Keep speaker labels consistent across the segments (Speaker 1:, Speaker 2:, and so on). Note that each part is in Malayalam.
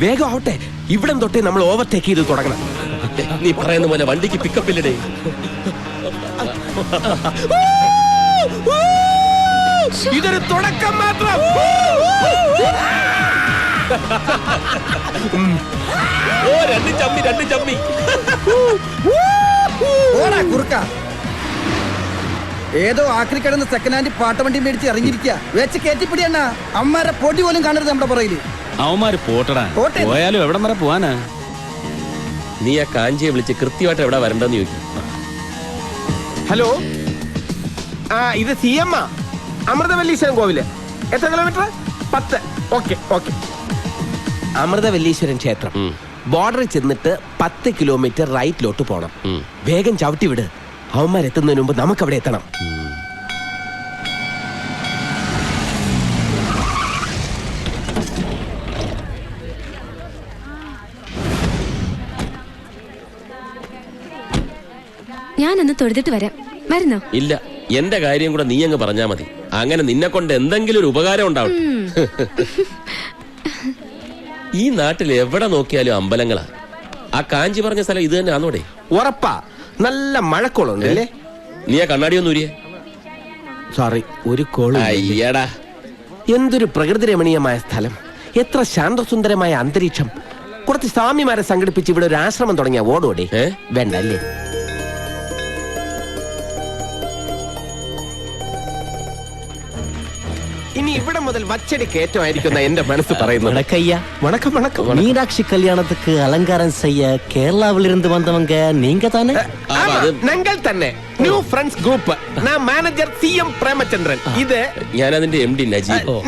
Speaker 1: വേഗം ആവട്ടെ. ഇവിടം തൊട്ടേ നമ്മൾ ഓവർടേക്ക് ചെയ്ത് തുടങ്ങണം.
Speaker 2: നീ പറയുന്ന പോലെ വണ്ടിക്ക് പിക്കപ്പ് ഇല്ലടേ.
Speaker 1: ഇതൊരു തുടക്കം മാത്രം.
Speaker 2: രണ്ട് ചമ്മി.
Speaker 3: കുറുക്ക ഏതോ ആക്രി കിടന്ന് സെക്കൻഡ് ഹാൻഡ് പാട്ടവണ്ടി മേടിച്ച് ഇറങ്ങിയിരിക്കുക. വെച്ച് കയറ്റിപ്പിടിയണ്ണ. അമ്മാരെ പൊടി പോലും കാണരുത് നമ്മുടെ പുറകില്.
Speaker 4: അവന്മാര് പോട്ടടാ. പോയാലും എവിടം വരെ പോവാനാ?
Speaker 2: നീ ആ കാഞ്ചിയെ വിളിച്ച് കൃത്യമായിട്ട് എവിടെ വരണ്ടെന്ന് ചോദിക്കും.
Speaker 1: ഹലോ, ഇത് CM അമൃതവല്ലീശ്വരൻ കോവില്. എത്ര കിലോമീറ്റർ? 10. ഓക്കെ. അമൃതവല്ലീശ്വരൻ ക്ഷേത്രം ബോർഡറിൽ ചെന്നിട്ട് 10 കിലോമീറ്റർ റൈറ്റിലോട്ട് പോണം. വേഗം ചവിട്ടി വിട്. അവന്മാരെത്തുന്നതിന് മുമ്പ് നമുക്ക് അവിടെ എത്തണം.
Speaker 5: ഞാനൊന്ന് തൊഴുതിട്ട് വരാം. വരുന്നോ?
Speaker 2: ഇല്ല, എന്റെ കാര്യം കൂടെ നീ അങ്ങ് പറഞ്ഞാ മതി. അങ്ങനെ നിന്നെ കൊണ്ട് എന്തെങ്കിലും ഒരു ഉപകാരം ഉണ്ടാവും. ഈ നാട്ടിൽ എവിടെ നോക്കിയാലും അമ്പലങ്ങളാ. ആ കാഞ്ചി പറഞ്ഞ സ്ഥലം ഇത് തന്നെ ആണോടെ?
Speaker 1: ഉറപ്പാ. നല്ല മഴക്കോളുണ്ട് അല്ലേ?
Speaker 2: നീ ആ കണ്ണാടി ഒന്ന് ഊരിയേ.
Speaker 1: സോറി, ഒരു കോള്.
Speaker 2: അയ്യടാ,
Speaker 1: എന്തൊരു പ്രകൃതി രമണീയമായ സ്ഥലം, എത്ര ശാന്തസുന്ദരമായ അന്തരീക്ഷം. കുറച്ച് സ്വാമിമാരെ സംഘടിപ്പിച്ച് ഇവിടെ ഒരു ആശ്രമം തുടങ്ങിയ ഓടോടെ വേണ്ട അല്ലേ? ഇനി ഇവിടെ മുതൽ വച്ചടി കയറ്റമായിരിക്കുന്ന എന്റെ മനസ്സ് പറയുന്നത്. வணக்கம்.
Speaker 6: மீனாட்சி கல்யாணத்துக்கு அலங்காரம் செய்ய கேரளாவிலிருந்து வந்தவங்க நீங்க தானே?
Speaker 1: ഞങ്ങൾ തന്നെ. New friends group. ഞാൻ മാനേജർ CM പ്രേമചന്ദ്രൻ. ഇത്
Speaker 2: ഞാൻ അതിന്റെ MD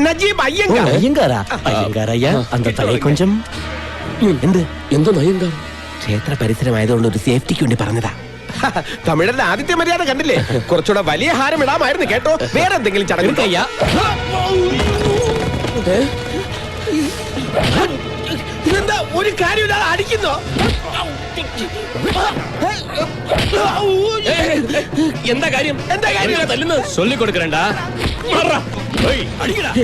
Speaker 1: നജീബ് അയ്യങ്കാർ.
Speaker 6: ஐயங்காரையா அந்த தலை கொஞ்சம்
Speaker 2: എന്തോ അയ്യങ്കാർ.
Speaker 1: ക്ഷേത്ര പരിസരമായതുകൊണ്ട് ഒരു സേഫ്റ്റിക്ക് വേണ്ടി പറഞ്ഞതാ. തമിഴരുടെ ആദ്യത്തെ മര്യാദ കണ്ടില്ലേ? കുറച്ചുകൂടെ വലിയ ഹാരം ഇടാമായിരുന്നു കേട്ടോ. വേറെ എന്തെങ്കിലും ചടങ്ങ്. ഇതെന്താ ഒരു കാര്യമില്ലാതെ അടിക്കുന്നോ?
Speaker 2: എന്താ കാര്യം?
Speaker 4: തല്ലുന്നത് ചൊല്ലിക്കൊടുക്കണ്ട.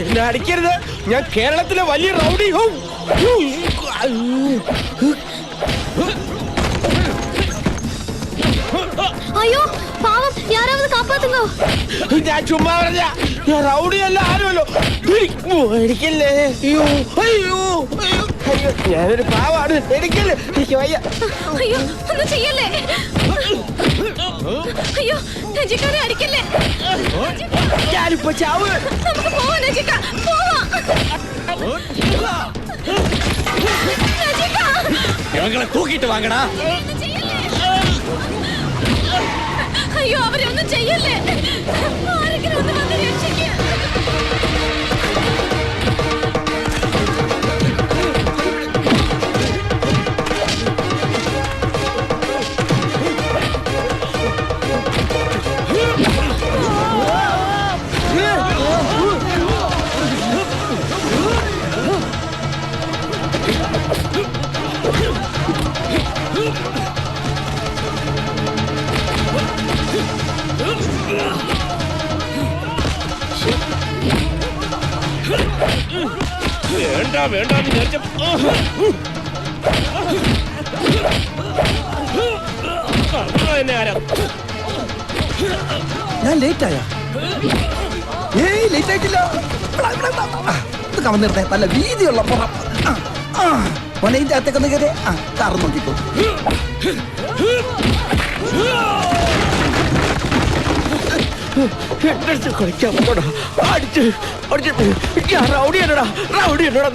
Speaker 1: എന്നെ അടിക്കരുത്. ഞാൻ കേരളത്തിലെ വലിയ റൗഡി.
Speaker 5: അയ്യോ പാവം, யாராவது காப்பாத்துங்க.
Speaker 1: ഞാൻ ചുമ്മാ പറഞ്ഞ. ഞാൻ റൗഡിയല്ല, ആരുമല്ലോ. എനിക്കല്ലേ. ഞാനൊരു പാവാണ്. എനിക്കല്ലേ. എനിക്ക് വയ്യ.
Speaker 5: അയ്യോ ഒന്നും ചെയ്യല്ലേ. അയ്യോ നജിക്കാരെ അടിക്കല്ലേ.
Speaker 1: ഞാനിപ്പോ ചാവ്.
Speaker 5: നമുക്ക് പോവാം നജിക്ക, പോവാം. നജിക്ക,
Speaker 4: ഇവങ്ങളെ തൂക്കിട്ട് വാങ്ങടാ.
Speaker 5: അയ്യോ അവരെ ഒന്നും ചെയ്യല്ലേ. ആരെങ്കിലും ഒന്ന് വന്ന് രക്ഷിക്കുക.
Speaker 2: വേണ്ട
Speaker 3: ഞാൻ ലേറ്റ് ആയ? ലേറ്റ് ആയിട്ടില്ല. കവന്നിരുന്നേ. നല്ല വീതിയുള്ള പുറം. ഇതിന്റെ അകത്തേക്കൊന്ന് കയറി കാറ് നോക്കിക്കോ.
Speaker 1: റൗഡിയല്ലടാ,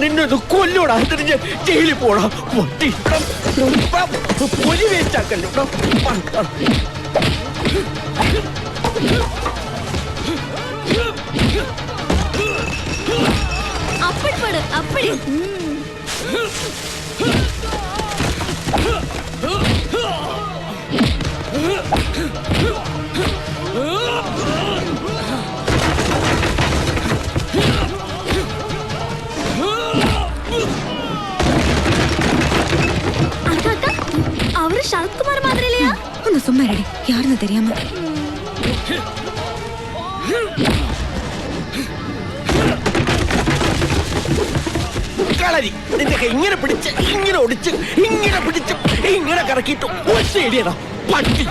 Speaker 1: നിന്നൊന്ന് കൊല്ലൂടാ. തിരിഞ്ഞ് ജയിലിൽ പോടാ. പൊലി വേസ്റ്റാക്കല്ലോ.
Speaker 5: அப்படி அவரு சரத்குமார் மாதிரி இல்லையா? ஒன்னு சும்மா ரெடி, யாருன்னு தெரியாம.
Speaker 1: കളരി നിന്റെ ഇങ്ങനെ പിടിച്ച് ഇങ്ങനെ ഒടിച്ച് ഇങ്ങനെ പിടിച്ച് ഇങ്ങനെ കറക്കിയിട്ട് ഒറ്റയടിയടാ പട്ടി.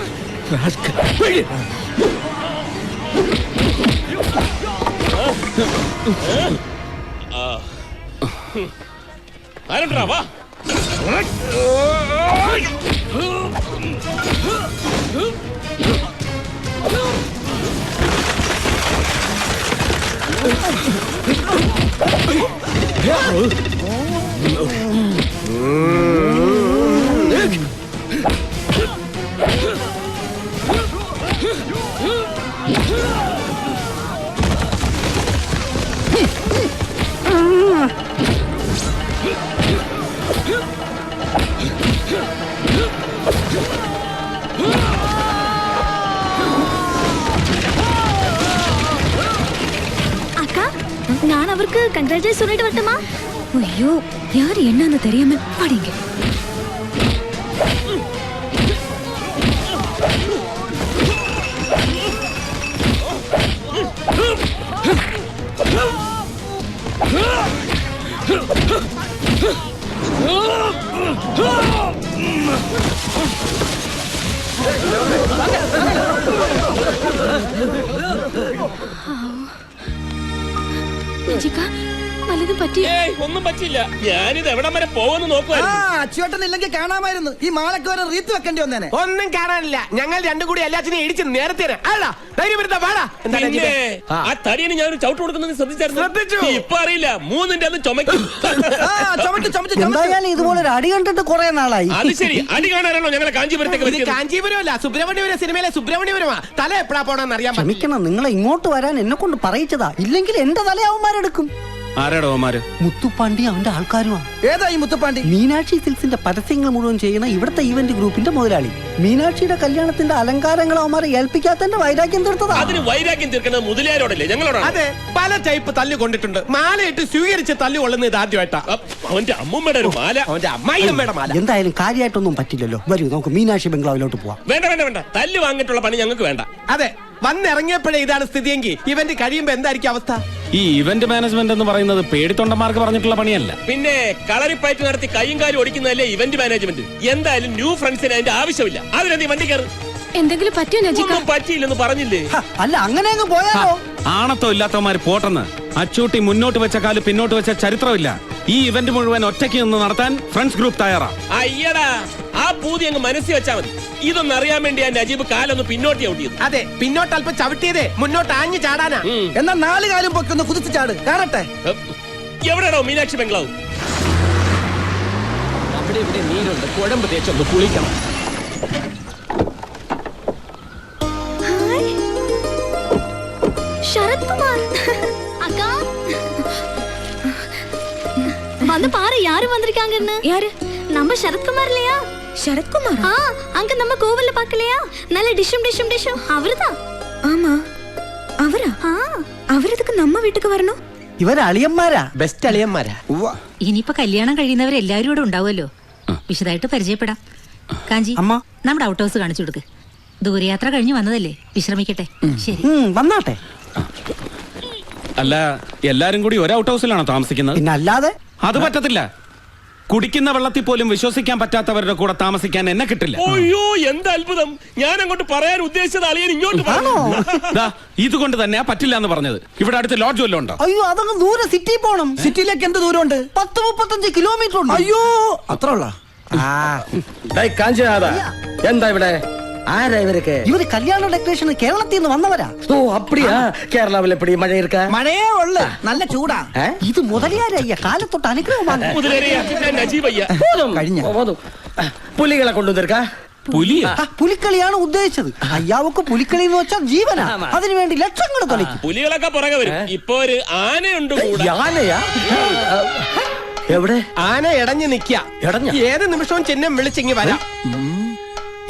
Speaker 2: ആരണ്ടാ വാ.
Speaker 5: நான் அவருக்கு கங்க்ராச்சுலேட் சொல்லிட்டு வரட்டுமா? ஐயோ யார் என்னன்னு தெரியாம படிங்க. നജിക വല്ലതും പറ്റി?
Speaker 2: ഒന്നും പറ്റില്ല. ഞാനിത് എവിടം വരെ പോകുന്നു നോക്കുവായിരുന്നു.
Speaker 3: അച്ചുവേട്ടൻ ഇല്ലെങ്കിൽ കാണാമായിരുന്നു. ഈ മാലക്ക് വരെ റീത്ത് വെക്കേണ്ടി വന്നേനെ.
Speaker 1: ഒന്നും കാണാനില്ല. ഞങ്ങൾ രണ്ടും കൂടി എല്ലാത്തിനും ഇടിച്ച് നേരത്തെ
Speaker 2: ആ തടിയന് ഞാൻ ചവിട്ട് കൊടുക്കുന്നത് ശ്രദ്ധിച്ചായിരുന്നു. ഇപ്പൊ അറിയില്ല. മൂന്നിന്റെ അന്ന് ചുമക്കും.
Speaker 6: എന്തായാലും ഇതുപോലെ ഒരു അടി കണ്ടിട്ട് കുറെ നാളായി.
Speaker 2: അത് ശരി. അടി കാണാനാണോ ഞങ്ങളെ കാഞ്ചീപുരത്തേക്ക്?
Speaker 1: കാഞ്ചീപുരമല്ല, സുബ്രഹ്മണ്യപുരം സിനിമയിലെ സുബ്രഹ്മണ്യപുരമാ. തല എപ്പോഴാ പോണെന്ന് അറിയാൻ പറ്റില്ല.
Speaker 6: ക്ഷമിക്കണം, നിങ്ങളെ ഇങ്ങോട്ട് വരാൻ എന്നെ കൊണ്ട് പറയിച്ചതാ. ഇല്ലെങ്കിൽ എന്റെ തലയാവന്മാരെടുക്കും.
Speaker 4: ആരാടോ അവന്മാര്?
Speaker 6: മുത്തുപ്പാണ്ടി അവന്റെ ആൾക്കാരുമാ.
Speaker 3: ഏതാ ഈ മുത്തുപ്പാണ്ടി?
Speaker 6: മീനാക്ഷി സിൽക്സിന്റെ പരസ്യങ്ങൾ മുഴുവൻ ചെയ്യുന്ന ഇവിടുത്തെ ഈവന്റ് ഗ്രൂപ്പിന്റെ മുതലാളി. മീനാക്ഷിയുടെ കല്യാണത്തിന്റെ അലങ്കാരങ്ങൾ അവന്മാരെ ഏൽപ്പിക്കാത്തന്റെ വൈരാഗ്യം തീർത്തതാ.
Speaker 2: അതിന് വൈരാഗ്യം തീർക്കുന്നത് മുതലാരോടല്ലേ, ഞങ്ങളോടാണ്.
Speaker 1: അതെ, പല ടൈപ്പ് തല്ലു കൊണ്ടിട്ടുണ്ട്. മാലയിട്ട് സ്വീകരിച്ച് തല്ലു കൊള്ളുന്നത് ഇതാദ്യമായിട്ടാ.
Speaker 2: അവന്റെ അമ്മൂമ്മയുടെ ഒരു മാല,
Speaker 1: അവന്റെ അമ്മായിയമ്മയുടെ മാല.
Speaker 6: എന്തായാലും കാര്യമായിട്ടൊന്നും പറ്റില്ലല്ലോ. വരൂ, നമുക്ക് മീനാക്ഷി ബംഗ്ലാവിലോട്ട് പോവാം.
Speaker 2: വേണ്ട വേണ്ട വേണ്ട. തല്ല് വാങ്ങിയിട്ടുള്ള പണി ഞങ്ങൾക്ക് വേണ്ട.
Speaker 1: അതെ, വന്നിറങ്ങിയപ്പോഴേ ഇതാണ് സ്ഥിതിയെങ്കിൽ ഇവന്റ് കഴിയുമ്പോ എന്തായിരിക്കും അവസ്ഥ?
Speaker 4: ഈ ഇവന്റ് മാനേജ്മെന്റ് എന്ന് പറയുന്നത് പേടിത്തൊണ്ടന്മാർക്ക് പറഞ്ഞിട്ടുള്ള പണിയല്ല.
Speaker 2: പിന്നെ കളറിപ്പയറ്റ് നടത്തി കൈയും കാലും ഒടിക്കുന്നതല്ലേ ഇവന്റ് മാനേജ്മെന്റ്. എന്തായാലും ന്യൂ ഫ്രണ്ട്സിന് അതിന്റെ ആവശ്യമില്ല. അതിനെന്തി വണ്ടി കയറി.
Speaker 5: എന്തെങ്കിലും പറ്റിയോ നജിക?
Speaker 2: ഒന്നും പറ്റിയില്ലെന്ന് പറഞ്ഞില്ലേ?
Speaker 6: അല്ല, അങ്ങനെ അങ്ങ് പോയാലോ?
Speaker 4: ആണത്തോ ഇല്ലാത്തവന്മാര് പോട്ടെന്ന്. അച്ചൂട്ടി മുന്നോട്ട് വെച്ച കാല് പിന്നോട്ട് വെച്ച ചരിത്രമില്ല. ഈ ഇവന്റ് മുഴുവൻ ഒറ്റയ്ക്ക് നിന്ന് നടത്താൻ ഫ്രണ്ട്സ് ഗ്രൂപ്പ് തയ്യാറാ.
Speaker 2: അയ്യടാ, ആ പൂതി അങ്ങ് മനസ്സിൽ വെച്ചാ മതി. ഇതൊന്നും അറിയാൻ വേണ്ടി ആ നജീബ് കാലൊന്ന് പിന്നോട്ട് ചവിട്ടിയത്.
Speaker 1: അതെ, പിന്നോട്ട് അല്പം ചവിട്ടിയതേ മുന്നോട്ട് ആഞ്ഞു ചാടാനാ.
Speaker 3: എന്നാ 4 കാലും പൊക്കൊന്ന് കുതിച്ചു ചാട്, കാണട്ടെ.
Speaker 2: എവിടെയാണോ മീനാക്ഷി ബംഗ്ലാവ്?
Speaker 1: അവിടെ ഇവിടെ നീരുണ്ട്, കുഴമ്പ് തേച്ചൊന്ന് കുളിക്കണം.
Speaker 5: ശരത് കുമാർ அக்கா வந்து பாரு யாரு வந்திருக்காங்கன்னு. யாரு? நம்ம சரத்குமார் இல்லையா? சரத்குமார்? அங்க நம்ம கோவில்ல பார்க்கலையா? நல்ல டிஷம் அவர்தான். ஆமா, அவரா? അവരതൊക്കെ നമ്മ വീട്ടിക്ക് വരണോ?
Speaker 6: ഇവര് അളിയന്മാരാ,
Speaker 1: ബെസ്റ്റ് അളിയന്മാരാ.
Speaker 7: ഇനിയിപ്പോ കല്യാണം കഴിയുന്നവരെല്ലാരും ഇവിടെ ഉണ്ടാവുമല്ലോ. വിശദമായിട്ട് പരിചയപ്പെടാം. കാഞ്ചി,
Speaker 6: അമ്മ,
Speaker 7: നമ്മുടെ ഔട്ട് ഹൗസ് കാണിച്ചു കൊടുക്ക്. ദൂരയാത്ര കഴിഞ്ഞ് വന്നതല്ലേ, വിശ്രമിക്കട്ടെ. ശരി,
Speaker 6: വന്നാട്ടെ.
Speaker 4: അല്ല, എല്ലാരും കൂടി ഒരു ഔട്ട് ഹൗസിലാണോ താമസിക്കുന്നത്?
Speaker 6: പിന്നെ അല്ലാതെ.
Speaker 4: അത് പറ്റത്തില്ല. കുടിക്കുന്ന വെള്ളത്തിൽ പോലും വിശ്വസിക്കാൻ പറ്റാത്തവരുടെ കൂടെ താമസിക്കാൻ എന്നെ കിട്ടില്ല.
Speaker 2: അയ്യോ, എന്ത് അത്ഭുതം! ഞാൻ അങ്ങോട്ട് പറയാൻ ഉദ്ദേശിച്ചത് അളിയൻ ഇങ്ങോട്ട് പറഞ്ഞു.
Speaker 4: ഇതുകൊണ്ട് തന്നെയാ പറ്റില്ല എന്ന് പറഞ്ഞത്. ഇവിടെ അടുത്ത് ലോഡ്ജ് വല്ലതും ഉണ്ടോ?
Speaker 6: അയ്യോ, അതങ്ങ് ദൂരെ സിറ്റി പോണം.
Speaker 3: സിറ്റിയിലേക്ക് എന്ത് ദൂരമുണ്ട്?
Speaker 6: 10-35 കിലോമീറ്റർ ഉണ്ട്.
Speaker 3: അയ്യോ, അത്ര ഉള്ള.
Speaker 8: എന്താ ഇവിടെ? ആരാ ഇവരൊക്കെ?
Speaker 6: ഇവര് കല്യാണ ഡെക്കറേഷൻ കേരളത്തിൽ നിന്ന് വന്നവരാ.
Speaker 8: ഓ, അപ്പടിയാ? കേരളാവിൽ എപ്പടി മഴ ഇരുക്ക?
Speaker 3: മഴയേ ഉള്ളു, നല്ല ചൂടാ.
Speaker 6: ഇത് മുതലിയാരയ്യ കാലത്തൊട്ട് അനുഗ്രഹമാണ്.
Speaker 2: നജീബയ്യ
Speaker 3: കഴിഞ്ഞ
Speaker 8: പുലികളെ കൊണ്ടുവന്നിരിക്ക?
Speaker 4: പുലിയാ?
Speaker 6: പുലിക്കളിയാണ് ഉദ്ദേശിച്ചത്. അയ്യാവക്ക് പുലിക്കളി എന്ന് വെച്ചാൽ ജീവനാ. അതിനുവേണ്ടി ലക്ഷങ്ങൾ കളിക്കും.
Speaker 2: പുലികളൊക്കെ പുറകെ വരും. ഇപ്പൊ ഒരു ആനയുണ്ട് കൂടെ.
Speaker 8: ആനയാ? എവിടെ?
Speaker 1: ആന ഇടഞ്ഞു നിക്ക. ഏത് നിമിഷവും ചിഹ്നം വിളിച്ചിങ്ങി വരാം.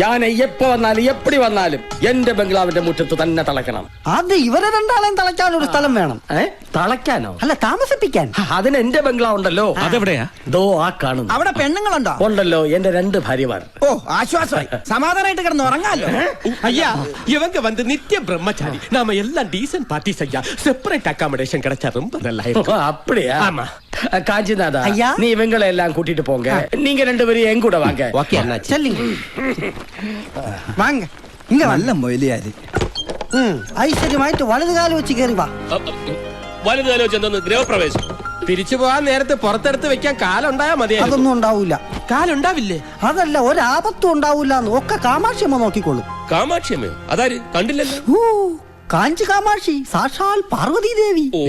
Speaker 8: ഞാൻ എപ്പോ വന്നാലും എപ്പടി വന്നാലും എന്റെ ബംഗ്ലാവിന്റെ മുറ്റത്ത് തന്നെ തളയ്ക്കണം.
Speaker 6: അത് ഇവരെ രണ്ടാളെയും തളയ്ക്കാൻ ഒരു സ്ഥലം വേണം.
Speaker 8: തളയ്ക്കാനോ?
Speaker 6: അല്ല, താമസിപ്പിക്കാൻ.
Speaker 8: അതിന് എന്റെ ബംഗ്ലാവ് ഉണ്ടല്ലോ.
Speaker 4: അതെവിടെയാ?
Speaker 8: ദോ ആ കാണുന്നു.
Speaker 3: അവിടെ പെണ്ണുങ്ങളുണ്ടോ?
Speaker 8: ഉണ്ടല്ലോ, എന്റെ 2 ഭാര്യമാർ.
Speaker 3: ഓ, ആശ്വാസമായി. സമാധാനമായിട്ട് കിടന്ന് ഉറങ്ങാലോ.
Speaker 2: ஐயா இவங்க வந்து நித்திய பிரம்மச்சாரி. நாம எல்லாம் டீசன்ட் பார்ட்டிஸ் ஐயா. செப்பரேட் அகாமடேஷன் கிடைச்சா ரொம்ப நல்லா இருக்கும்.
Speaker 8: அப்படியா?
Speaker 2: ஆமா.
Speaker 8: காஞ்சிநாதா,
Speaker 6: ஐயா.
Speaker 8: நீ இவங்களை எல்லாம் கூட்டிட்டு போங்க. நீங்க 2 பேரும் என் கூட வாங்க.
Speaker 1: ഓക്കെ അണ്ണാച്ചി.
Speaker 6: ചെല്ലിങ് വാങ്ങ ഇങ്ങ
Speaker 3: നല്ല മൊയിലിയാര്.
Speaker 6: ഐശ്വര്യമായിട്ട് വലതുകാലം വെച്ച് കയറി വാ.
Speaker 2: വലുതാലോ ചെന്ന് ഗൃഹപ്രവേശം.
Speaker 1: തിരിച്ചു പോകാൻ നേരത്തെ പുറത്തെടുത്ത് വെക്കാൻ കാലുണ്ടായാ മതിയായിരുന്നു.
Speaker 6: അതൊന്നും ഉണ്ടാവൂല.
Speaker 1: കാലുണ്ടാവില്ലേ?
Speaker 6: അതല്ല, ഒരാപത്തും ഉണ്ടാവൂല. ഒക്കെ കാമാക്ഷിയമ്മ നോക്കിക്കോളും.
Speaker 2: കാമാക്ഷിയമ്മയോ? അതാര്? കണ്ടില്ലല്ലോ.
Speaker 6: കാഞ്ചി കാമാക്ഷി, സാക്ഷാൽ പാർവതി ദേവി.
Speaker 2: ഓ,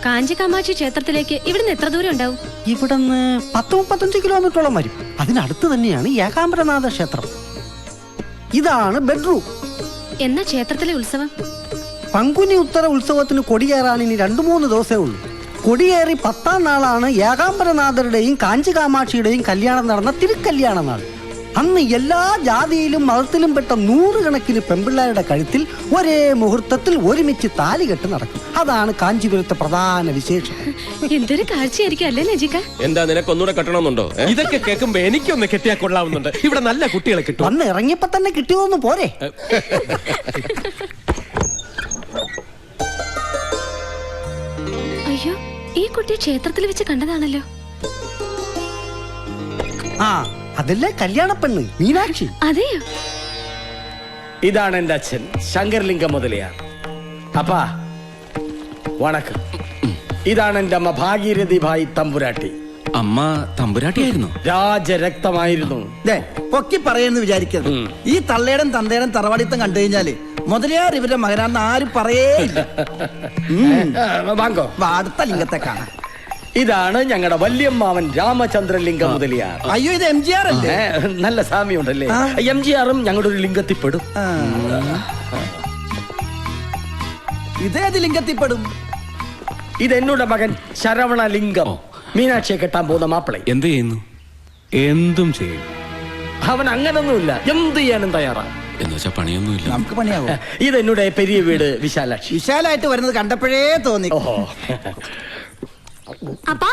Speaker 5: കാഞ്ചി കാമാക്ഷി ക്ഷേത്രത്തിലേക്ക് ഇവിടുന്ന് എത്ര ദൂരം ഉണ്ടാവും?
Speaker 6: ഇവിടുന്ന് 10-35 കിലോമീറ്ററോളം വരും. അതിനടുത്ത് തന്നെയാണ് ഏകാംബരനാഥ ക്ഷേത്രം. ഇതാണ് ബെഡ്റൂം.
Speaker 5: എന്നാ ക്ഷേത്രത്തിലെ ഉത്സവം?
Speaker 6: പങ്കുനി ഉത്തര ഉത്സവത്തിന് കൊടിയേറാൻ ഇനി 2-3 ദിവസമേ ഉള്ളൂ. കൊടിയേറി 10ാം നാളാണ് ഏകാംബരനാഥരുടെയും കാഞ്ചി കാമാക്ഷിയുടെയും കല്യാണം നടന്ന തിരുക്കല്യാണ നാൾ. അന്ന് എല്ലാ ജാതിയിലും മതത്തിലും പെട്ട 100 കണക്കിന് പെമ്പിള്ളാരുടെ കഴുത്തിൽ ഒരേ മുഹൂർത്തത്തിൽ ഒരുമിച്ച് താലികെട്ട് നടക്കും. അതാണ് കാഞ്ചീപുരത്തെ പ്രധാന വിശേഷം.
Speaker 5: എന്തൊരു കാഴ്ചയായിരിക്കും അല്ലേ നജിക?
Speaker 2: എന്താ നിനക്കൊന്നുകൂടെ കെട്ടണമെന്നുണ്ടോ?
Speaker 1: ഇതൊക്കെ കേൾക്കുമ്പോ എനിക്കൊന്ന് കെട്ടിയാ കൊള്ളാവുന്നുണ്ട്. ഇവിടെ നല്ല കുട്ടികളെ കിട്ടും.
Speaker 6: വന്ന് ഇറങ്ങിയപ്പോ തന്നെ കിട്ടിയതൊന്നും പോരെ.
Speaker 5: അയ്യോ, ഈ കുട്ടിയെ ക്ഷേത്രത്തിൽ വെച്ച് കണ്ടതാണല്ലോ.
Speaker 6: ആ, അതല്ലേ കല്യാണ പെണ്ണ് മീനാക്ഷി.
Speaker 5: അതെയോ?
Speaker 8: ഇതാണ് എന്റെ അച്ഛൻ ശങ്കർലിംഗ മുതലിയാർ. അപ്പാ വണക്കം. ഇതാണ് എന്റെ അമ്മ ഭാഗീരഥി ഭായി തമ്പുരാട്ടി.
Speaker 4: അമ്മ തമ്പുരാട്ടിയായിരുന്നു.
Speaker 8: രാജരക്തമായിരുന്നു.
Speaker 3: ദേ, പൊക്കി പറയുന്നു വിചാരിക്കരുത്. ഈ തള്ളേടം തന്തേടം തറവാടിത്തം കണ്ടു കഴിഞ്ഞാല് മുതലിയാർ ഇവരുടെ മകനാന്ന് ആരും പറയേ ഇല്ല.
Speaker 8: വാങ്ങോ.
Speaker 3: അടുത്ത ലിംഗത്തെ കാണാം.
Speaker 8: ഇതാണ് ഞങ്ങളുടെ വല്യമ്മാവൻ രാമചന്ദ്രലിംഗ മുതലിയാർ.
Speaker 3: അയ്യോ, ഇത് MGR അല്ലേ?
Speaker 8: നല്ല സാമ്യമുണ്ടല്ലേ? MGRും ഞങ്ങളുടെ ഒരു ലിംഗത്തിൽപ്പെടും.
Speaker 3: ഇതേത് ലിംഗത്തിൽപ്പെടും?
Speaker 8: ഇത് എന്നോട് മകൻ ശരവണലിംഗം, മീനാക്ഷിയെ കെട്ടാൻ പോകുന്ന മാപ്പിളെ.
Speaker 4: എന്ത് ചെയ്യുന്നു? എന്തും ചെയ്യും.
Speaker 8: അവൻ അങ്ങനൊന്നുമില്ല, എന്ത് ചെയ്യാനും തയ്യാറാണ്.
Speaker 4: എന്ന് വെച്ചാ പണിയൊന്നുമില്ല.
Speaker 3: നമുക്ക് പണിയാവോ?
Speaker 8: ഇത് എന്നോട് പെരിയ വീട് വിശാലാക്ഷി.
Speaker 3: വിശാലായിട്ട് വരുന്നത് കണ്ടപ്പോഴേ തോന്നി.
Speaker 8: ഓഹോ,
Speaker 5: അപ്പാ,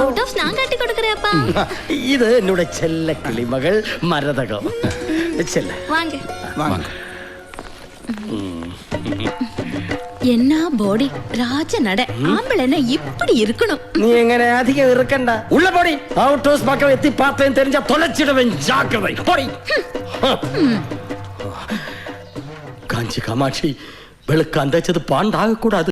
Speaker 5: ഔട്ട് ഓഫ് സ്നാൻ കാട്ടി കൊടുക്കറേ അപ്പാ.
Speaker 8: ഇത് എന്നോട് ചെല്ല കിളിമകൾ മരതകം. ചെല്ല
Speaker 5: വാങ്ങ.
Speaker 3: വാങ്ങ്.
Speaker 5: എന്നാ ബോഡി രാജനട. ആമ്പിളെന്നെ ഇപ്പടി ഇരിക്കണം.
Speaker 8: നീ എങ്ങനെ അധികം ഇറുക്കണ്ട. ഉള്ള പൊടി ഔട്ട് ഹൗസ് പക്കം എത്തി പാത്രയും തെരഞ്ഞ തൊലച്ചിടവൻ ജാഗ്രത. പൊടി. കാഞ്ചി കാമാക്ഷി വെളുക്കാൻ തേച്ചത് പാണ്ടാകക്കൂടാது.